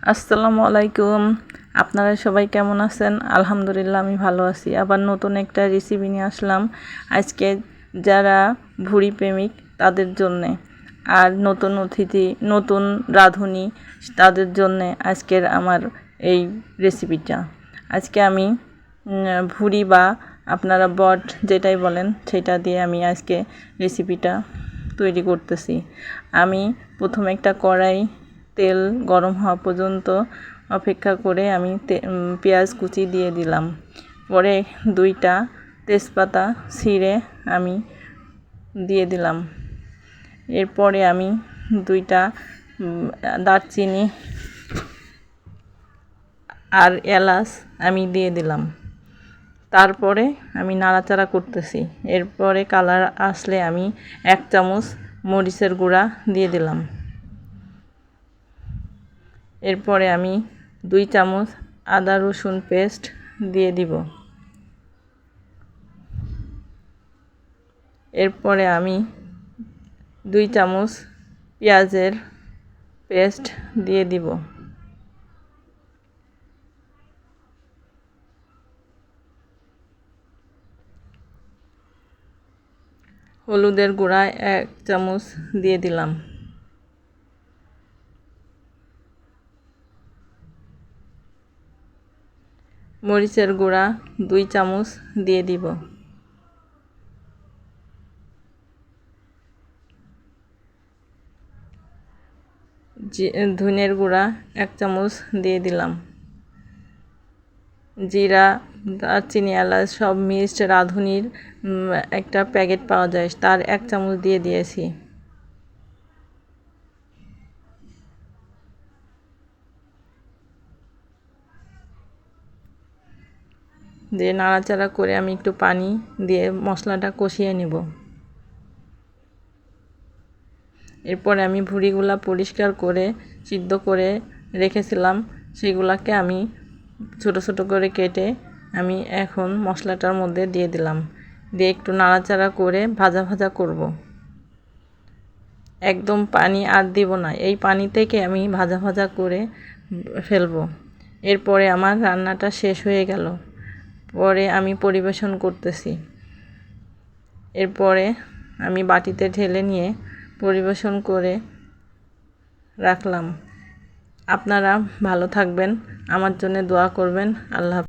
আসসালামু আলাইকুম। আপনারা সবাই কেমন আছেন? আলহামদুলিল্লাহ আমি ভালো আছি। আবার নতুন একটা রেসিপি নিয়ে আসলাম আজকে, যারা ভুঁড়ি প্রেমিক তাদের জন্যে, আর নতুন অতিথি, নতুন রাঁধুনি তাদের জন্যে আজকের আমার এই রেসিপিটা। আজকে আমি ভুঁড়ি বা আপনারা বট যেটাই বলেন সেটা দিয়ে আমি আজকে রেসিপিটা তৈরি করতেছি। আমি প্রথমে একটা কড়াই তেল গরম হওয়া পর্যন্ত অপেক্ষা করে আমি পেঁয়াজ কুচি দিয়ে দিলাম। পরে 2টা তেজপাতা ছিঁড়ে আমি দিয়ে দিলাম। এরপরে আমি 2টা দারচিনি আর এলাচ আমি দিয়ে দিলাম। তারপরে আমি নাড়াচাড়া করতেছি। এরপরে কালার আসলে আমি 1 চামচ মরিচের গুঁড়া দিয়ে দিলাম। এরপরে আমি 2 চামচ আদা রসুন পেস্ট দিয়ে দিব। এরপরে আমি 2 চামচ পেঁয়াজের পেস্ট দিয়ে দিব। হলুদের গুঁড়া 1 চামচ দিয়ে দিলাম। মরিচের গুঁড়া 2 চামচ দিয়ে দিব। ধনের গুঁড়া 1 চামচ দিয়ে দিলাম। জিরা, দারচিনি, এলাচ সব মিক্সড রাঁধুনির একটা প্যাকেট পাওয়া যায়, তার 1 চামচ দিয়ে দিয়েছি। দিয়ে নাড়াচাড়া করে আমি একটু পানি দিয়ে মশলাটা কষিয়ে নেব। এরপরে আমি ভুঁড়িগুলা পরিষ্কার করে সিদ্ধ করে রেখেছিলাম, সেগুলাকে আমি ছোট ছোট করে কেটে আমি এখন মশলাটার মধ্যে দিয়ে দিলাম। দিয়ে একটু নাড়াচাড়া করে ভাজা ভাজা করব। একদম পানি আর দিব না, এই পানি থেকে আমি ভাজা ভাজা করে ফেলবো। এরপরে আমার রান্নাটা শেষ হয়ে গেল। পরে আমি পরিবেশন করতেছি। এরপরে আমি বাটিতে ঢেলে নিয়ে পরিবেশন করে রাখলাম। আপনারা ভালো থাকবেন, আমার জন্য দোয়া করবেন। আল্লাহ।